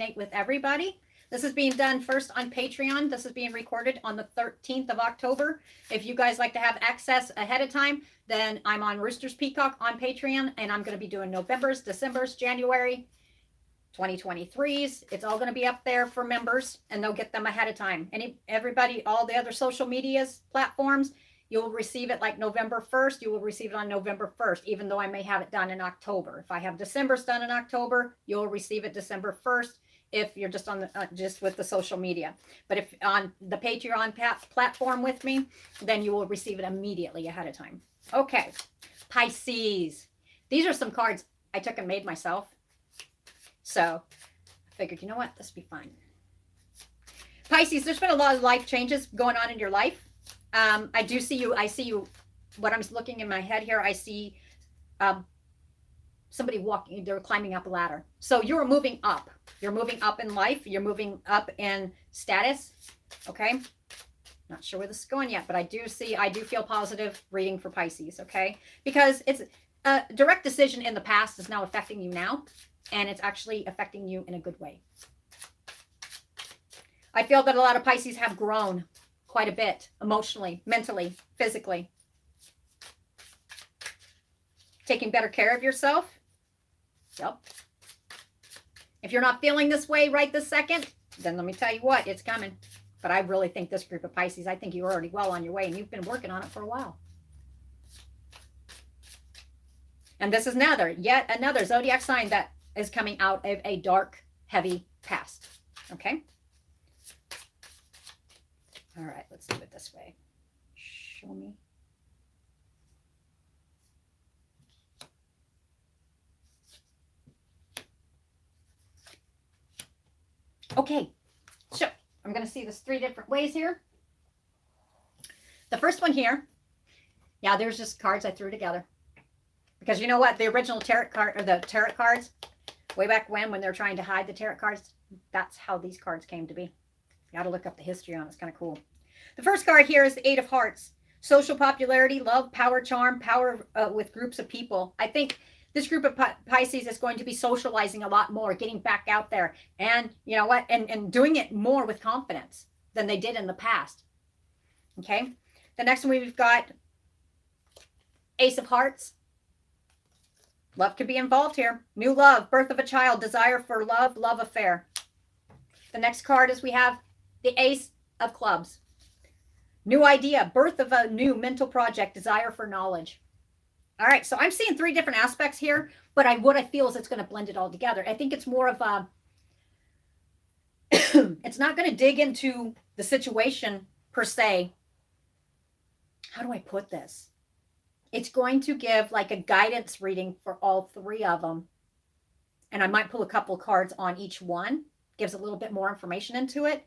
resonate with everybody. This is being done first on Patreon. This is being recorded on the 13th of October. If you guys like to have access ahead of time, then I'm on Roosters Peacock on Patreon, and I'm going to be doing November's, December's, January, 2023's. It's all going to be up there for members, and they'll get them ahead of time. Everybody, all the other social medias platforms, you'll receive it like November 1st. You will receive it on November 1st, even though I may have it done in October. If I have December's done in October, you'll receive it December 1st. If you're just on the just with the social media, but if on the Patreon platform with me, then you will receive it immediately ahead of time. Okay, Pisces. These are some cards I took and made myself. So I figured, you know what, this will be fun. Pisces, there's been a lot of life changes going on in your life. I do see you. I see you. What I'm looking in my head here, I see somebody walking, they're climbing up a ladder. So you're moving up. You're moving up in life. You're moving up in status. Okay. Not sure where this is going yet, but I do feel positive reading for Pisces. Okay. Because it's a direct decision in the past is now affecting you now. And it's actually affecting you in a good way. I feel that a lot of Pisces have grown quite a bit emotionally, mentally, physically. Taking better care of yourself. Yep. If you're not feeling this way right this second, then let me tell you what, it's coming. But I really think this group of Pisces, I think you're already well on your way, and you've been working on it for a while. And this is yet another zodiac sign that is coming out of a dark, heavy past. Okay? All right, let's do it this way. Show me. Okay, so I'm going to see this 3 different ways here. The first one here, yeah, there's just cards I threw together. Because you know what? The original tarot card, or the tarot cards, way back when they're trying to hide the tarot cards, that's how these cards came to be. You got to look up the history on it. It's kind of cool. The first card here is the 8 of Hearts. Social popularity, love, power, charm, power with groups of people. I think this group of Pisces is going to be socializing a lot more, getting back out there. And you know what? And doing it more with confidence than they did in the past. Okay? The next one we've got Ace of Hearts. Love could be involved here. New love, birth of a child, desire for love, love affair. The next card is we have the Ace of Clubs. New idea, birth of a new mental project, desire for knowledge. All right, so I'm seeing 3 different aspects here, but what I feel is it's going to blend it all together. I think it's more of a, it's not going to dig into the situation per se. How do I put this? It's going to give like a guidance reading for all 3 of them. And I might pull a couple of cards on each one. Gives a little bit more information into it.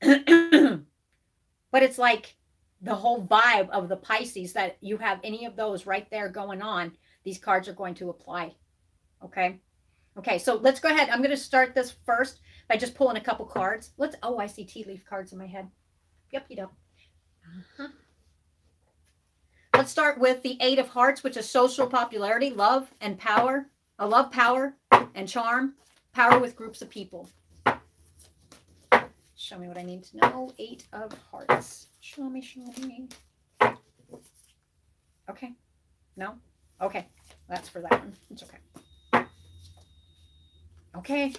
But it's like the whole vibe of the Pisces, that you have any of those right there going on, these cards are going to apply. Okay. Okay. So let's go ahead. I'm going to start this first by just pulling a couple cards. Oh, I see tea leaf cards in my head. Yep, you know. Let's start with the 8 of Hearts, which is social popularity, love and power. Love, power and charm, power with groups of people. Show me what I need to know. 8 of Hearts. Show me, show me. Okay. No? Okay. That's for that one. It's okay. Okay.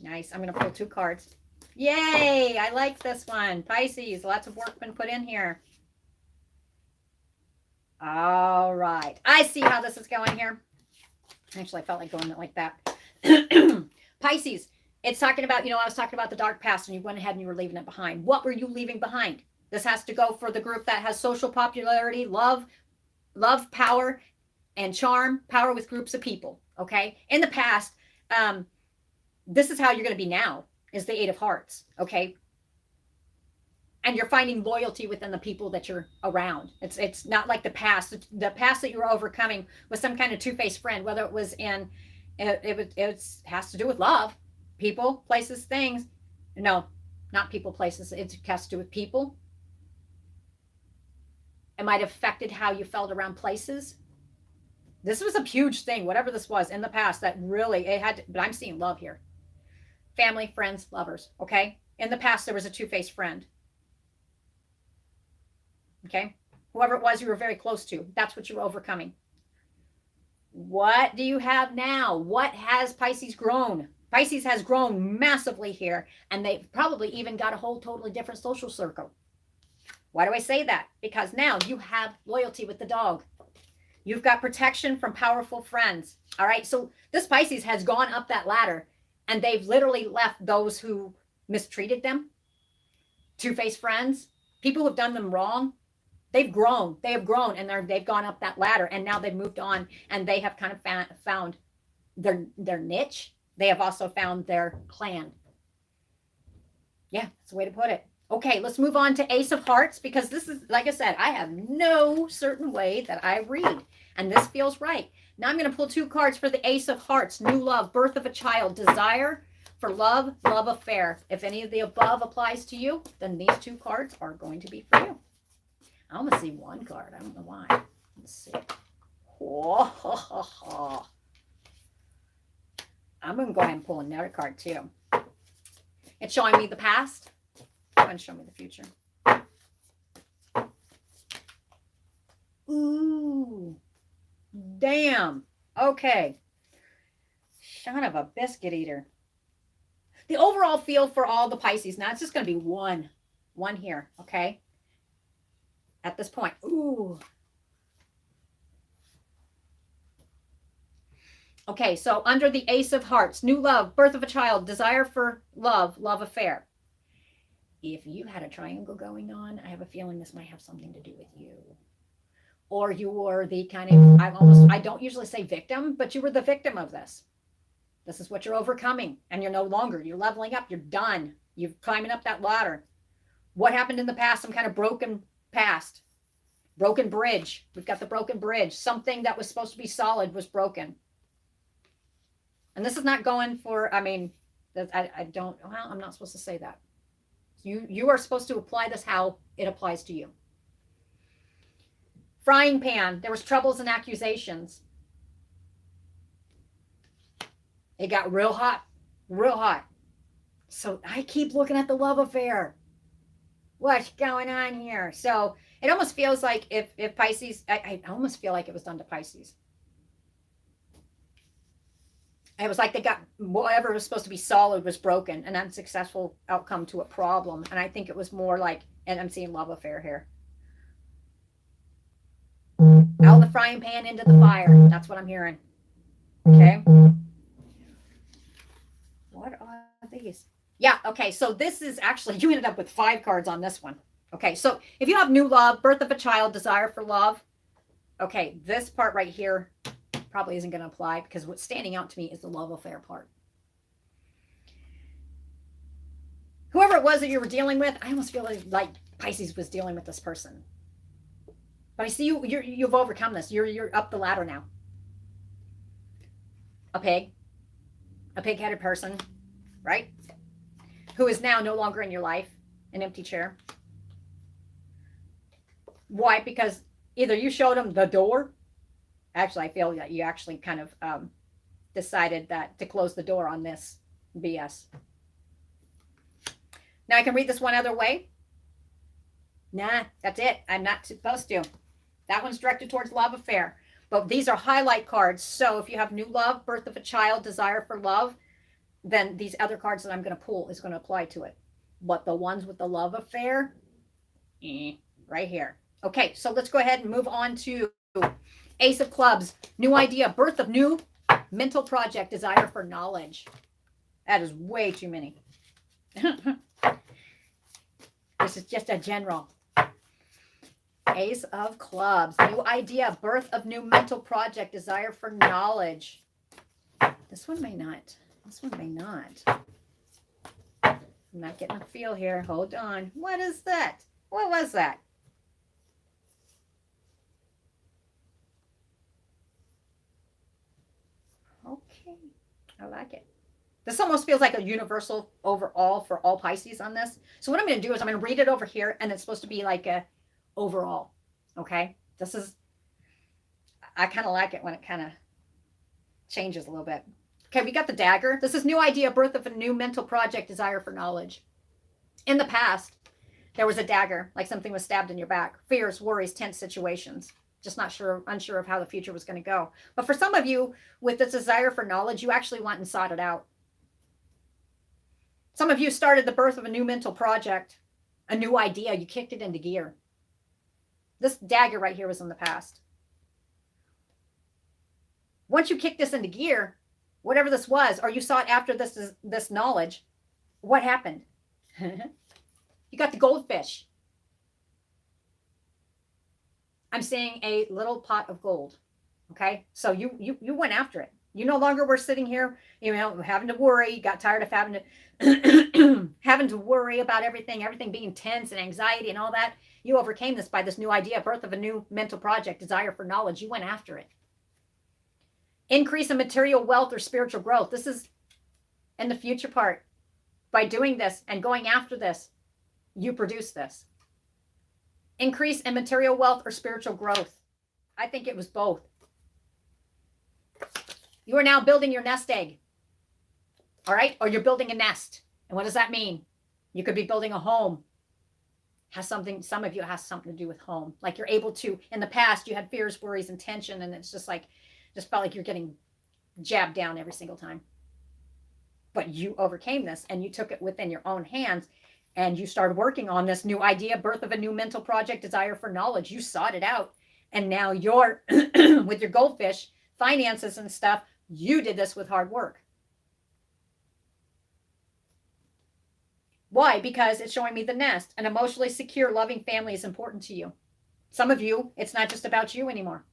Nice. I'm going to pull 2 cards. Yay! I like this one. Pisces. Lots of work been put in here. All right. I see how this is going here. Actually, I felt like going like that. Pisces. It's talking about, I was talking about the dark past, and you went ahead and you were leaving it behind. What were you leaving behind? This has to go for the group that has social popularity, love, power, and charm, power with groups of people. Okay. In the past, this is how you're going to be now, is the 8 of Hearts. Okay. And you're finding loyalty within the people that you're around. It's not like the past. The past that you were overcoming was some kind of two-faced friend, whether it was in, it has to do with love. People, places, things. No, not people, places. It has to do with people. It might have affected how you felt around places. This was a huge thing, whatever this was in the past that really, it had to, but I'm seeing love here. Family, friends, lovers, okay? In the past, there was a two-faced friend, okay? Whoever it was you were very close to, that's what you're overcoming. What do you have now? What has Pisces grown? Pisces has grown massively here, and they've probably even got a whole totally different social circle. Why do I say that? Because now you have loyalty with the dog. You've got protection from powerful friends. All right. So this Pisces has gone up that ladder, and they've literally left those who mistreated them, two-faced friends, people who've done them wrong. They've grown. They have grown, and they've gone up that ladder, and now they've moved on, and they have kind of found their niche. They have also found their clan. Yeah, that's the way to put it. Okay, let's move on to Ace of Hearts, because this is, like I said, I have no certain way that I read, and this feels right. Now I'm going to pull 2 cards for the Ace of Hearts. New love, birth of a child, desire for love, love affair. If any of the above applies to you, then these 2 cards are going to be for you. I almost see 1 card. I don't know why. Let's see. Whoa. I'm going to go ahead and pull another card too. It's showing me the past. Go ahead and show me the future. Ooh. Damn. Okay. Son of a biscuit eater. The overall feel for all the Pisces. Now it's just going to be one here. Okay. At this point. Ooh. Okay, so under the Ace of Hearts, new love, birth of a child, desire for love, love affair. If you had a triangle going on, I have a feeling this might have something to do with you. Or you were the kind of, I don't usually say victim, but you were the victim of this. This is what you're overcoming, and you're no longer, you're leveling up, you're done. You're climbing up that ladder. What happened in the past? Some kind of broken past. Broken bridge. We've got the broken bridge. Something that was supposed to be solid was broken. And this is not going for, I mean, I don't, well, I'm not supposed to say that. You are supposed to apply this how it applies to you. Frying pan. There was troubles and accusations. It got real hot, real hot. So I keep looking at the love affair. What's going on here? So it almost feels like if Pisces, I almost feel like it was done to Pisces. It was like they got whatever was supposed to be solid was broken, an unsuccessful outcome to a problem. And I think it was more like, and I'm seeing love affair here. Out of the frying pan into the fire. That's what I'm hearing. Okay. What are these? Yeah. Okay. So this is actually, you ended up with 5 cards on this one. Okay. So if you have new love, birth of a child, desire for love. Okay. This part right here probably isn't going to apply, because what's standing out to me is the love affair part. Whoever it was that you were dealing with, I almost feel like Pisces was dealing with this person. But I see you've overcome this. You're up the ladder now. A pig-headed person, right? Who is now no longer in your life, an empty chair. Why? Because either you showed him the door. Actually, I feel that you actually kind of decided that to close the door on this BS. Now I can read this one other way. Nah, that's it. I'm not supposed to. That one's directed towards love affair. But these are highlight cards. So if you have new love, birth of a child, desire for love, then these other cards that I'm going to pull is going to apply to it. But the ones with the love affair, right here. Okay, so let's go ahead and move on to Ace of Clubs, new idea, birth of new mental project, desire for knowledge. That is way too many. This is just a general. Ace of Clubs, new idea, birth of new mental project, desire for knowledge. This one may not. This one may not. I'm not getting a feel here. Hold on. What is that? What was that? Okay. I like it. This almost feels like a universal overall for all Pisces on this. So what I'm going to do is I'm going to read it over here, and it's supposed to be like a overall. Okay. This is, I kind of like it when it kind of changes a little bit. Okay, we got the dagger. This is new idea, birth of a new mental project, desire for knowledge. In the past, there was a dagger, like something was stabbed in your back. Fears, worries, tense situations. Just unsure of how the future was going to go. But for some of you, with this desire for knowledge, you actually went and sought it out. Some of you started the birth of a new mental project, a new idea. You kicked it into gear. This dagger right here was in the past. Once you kicked this into gear, whatever this was, or you sought after this knowledge, what happened? You got the goldfish. I'm seeing a little pot of gold. Okay, so you went after it. You no longer were sitting here, having to worry. You got tired of having to having to worry about everything being tense and anxiety and all that. You overcame this by this new idea, birth of a new mental project, desire for knowledge. You went after it. Increase in material wealth or spiritual growth. This is in the future part. By doing this and going after this, you produce this. Increase in material wealth or spiritual growth. I think it was both. You are now building your nest egg. All right? Or you're building a nest. And what does that mean? You could be building a home. Some of you has something to do with home. Like you're able to, in the past, you had fears, worries, and tension, and it's just felt like you're getting jabbed down every single time. But you overcame this and you took it within your own hands and you started working on this new idea, birth of a new mental project, desire for knowledge. You sought it out. And now you're, with your goldfish, finances and stuff, you did this with hard work. Why? Because it's showing me the nest. An emotionally secure, loving family is important to you. Some of you, it's not just about you anymore.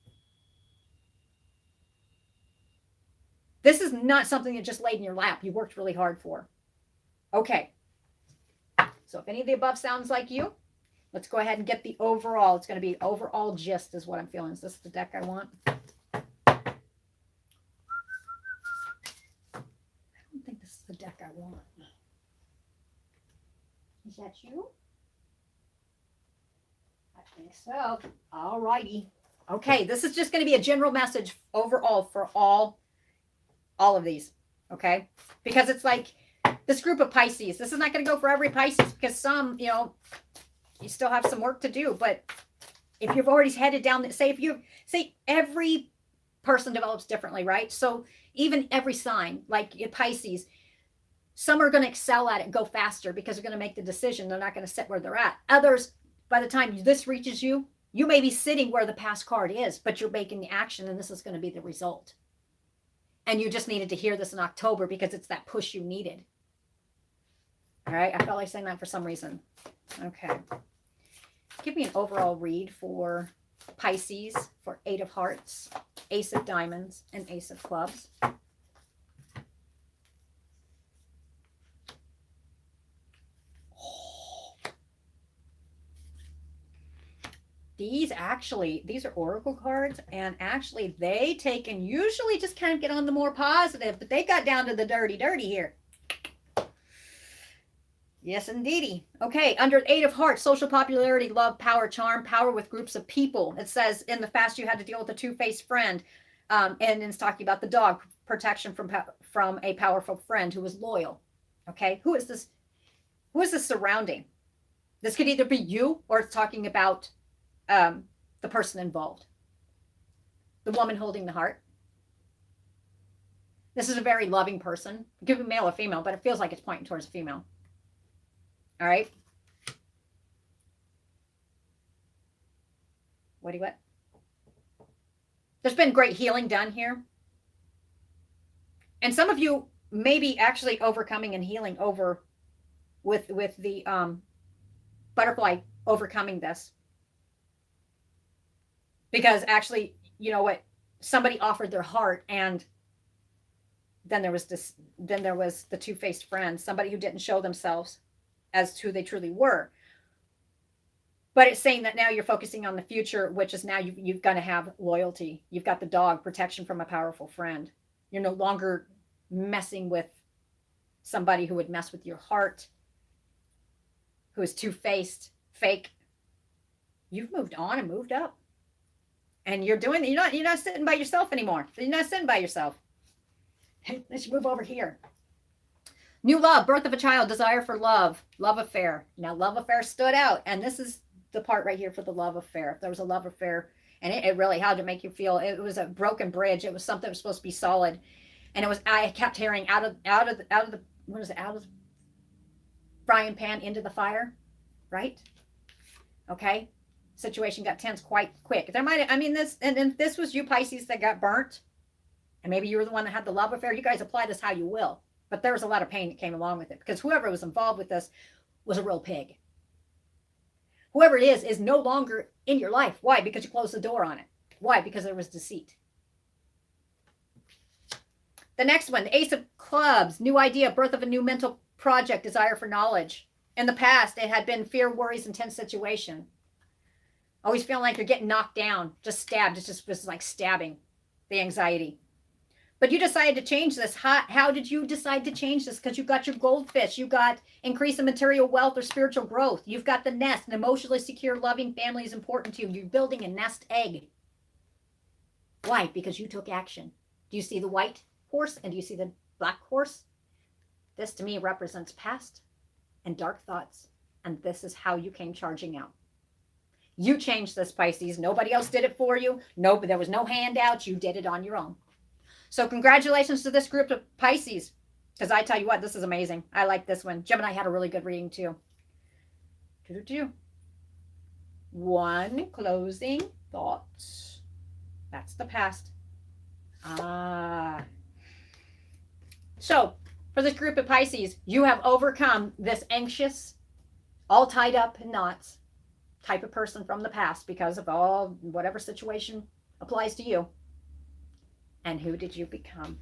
This is not something that just laid in your lap. You worked really hard for. Okay. So if any of the above sounds like you, let's go ahead and get the overall. It's going to be overall gist is what I'm feeling. Is this the deck I want? I don't think this is the deck I want. Is that you? I think so. All righty. Okay, this is just going to be a general message overall for all of these, okay? Because it's like this group of Pisces. This is not going to go for every Pisces because some, you still have some work to do. But if you've already headed down, say every person develops differently, right? So even every sign, like Pisces, some are going to excel at it and go faster because they're going to make the decision. They're not going to sit where they're at. Others, by the time this reaches you, you may be sitting where the past card is, but you're making the action and this is going to be the result. And you just needed to hear this in October because it's that push you needed. All right. I felt like saying that for some reason. Okay. Give me an overall read for Pisces for 8 of Hearts, Ace of Diamonds, and Ace of Clubs. These are oracle cards, and actually they take and usually just kind of get on the more positive, but they got down to the dirty here. Yes, indeedy. Okay, under 8 of Hearts, social popularity, love, power, charm, power with groups of people. It says in the past you had to deal with a two-faced friend, and it's talking about the dog, protection from a powerful friend who was loyal. Okay, who is this surrounding? This could either be you or it's talking about the person involved, the woman holding the heart. This is a very loving person. It could be male or female, but it feels like it's pointing towards a female. All right. What? There's been great healing done here. And some of you may be actually overcoming and healing over with the butterfly overcoming this. Because actually, you know what? Somebody offered their heart, and then there was the two-faced friend, somebody who didn't show themselves as who they truly were. But it's saying that now you're focusing on the future, which is now you've got to have loyalty. You've got the dog, protection from a powerful friend. You're no longer messing with somebody who would mess with your heart, who is two-faced, fake. You've moved on and moved up. And you're doing, you're not sitting by yourself anymore. You're not sitting by yourself. Hey, let's move over here. New love, birth of a child, desire for love, love affair. Now, love affair stood out. And this is the part right here for the love affair. If there was a love affair, and it really had to make you feel, it was a broken bridge. It was something that was supposed to be solid. And it was, I kept hearing out of the, what is it, out of the frying pan into the fire, right? Okay. Situation got tense quite quick. There might, I mean, this, and if this was you Pisces that got burnt, and maybe you were the one that had the love affair, you guys apply this how you will. But there was a lot of pain that came along with it because whoever was involved with this was a real pig. Whoever it is no longer in your life. Why? Because you closed the door on it. Why? Because there was deceit. The next one, the Ace of Clubs, new idea, birth of a new mental project, desire for knowledge. In the past, it had been fear, worries, intense situation. Always feeling like you're getting knocked down, just stabbed. It's just like stabbing, the anxiety. But you decided to change this. How did you decide to change this? Because you got your goldfish. You got increase in material wealth or spiritual growth. You've got the nest. An emotionally secure, loving family is important to you. You're building a nest egg. Why? Because you took action. Do you see the white horse and do you see the black horse? This to me represents past and dark thoughts. And this is how you came charging out. You changed this, Pisces. Nobody else did it for you. No, there was no handouts. You did it on your own. So congratulations to this group of Pisces. Because I tell you what, this is amazing. I like this one. Gemini had a really good reading too. One closing thoughts. That's the past. So for this group of Pisces, you have overcome this anxious, all tied up in knots type of person from the past because of all whatever situation applies to you. And who did you become?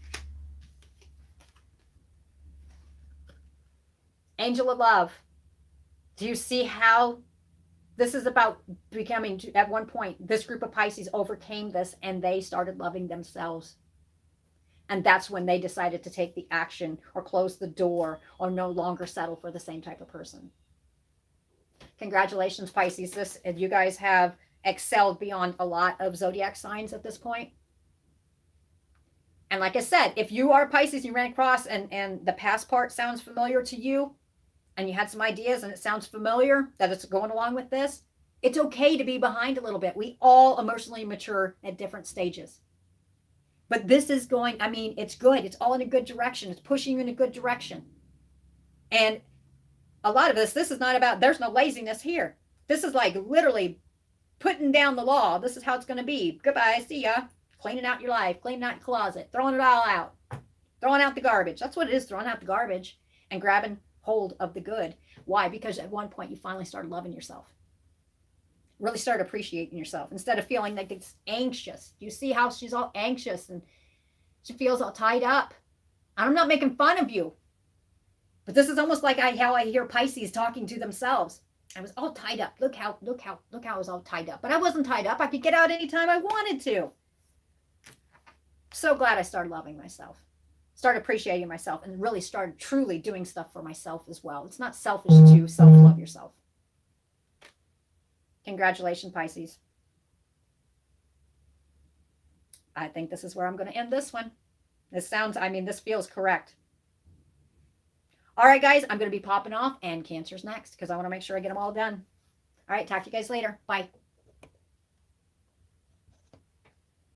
Angel of Love. Do you see how this is about becoming, at one point, this group of Pisces overcame this and they started loving themselves. And that's when they decided to take the action or close the door or no longer settle for the same type of person. Congratulations, Pisces. You guys have excelled beyond a lot of zodiac signs at this point. And like I said, if you are Pisces, you ran across and the past part sounds familiar to you, and you had some ideas and it sounds familiar that it's going along with this, it's okay to be behind a little bit. We all emotionally mature at different stages. But this is going, I mean, it's good. It's all in a good direction. It's pushing you in a good direction. And a lot of this is not about, there's no laziness here. This is like literally putting down the law. This is how it's going to be. Goodbye. See ya. Cleaning out your life, cleaning out your closet, throwing it all out, throwing out the garbage. That's what it is, throwing out the garbage and grabbing hold of the good. Why? Because at one point you finally started loving yourself. Really started appreciating yourself instead of feeling like it's anxious. You see how she's all anxious and she feels all tied up. I'm not making fun of you, but this is almost like how I hear Pisces talking to themselves. I was all tied up. Look how I was all tied up. But I wasn't tied up. I could get out anytime I wanted to. So glad I started loving myself, started appreciating myself, and really started truly doing stuff for myself as well. It's not selfish to self-love yourself. Congratulations, Pisces. I think this is where I'm going to end this one. This sounds, I mean, this feels correct. All right, guys, I'm going to be popping off, and Cancer's next because I want to make sure I get them all done. All right, talk to you guys later. Bye.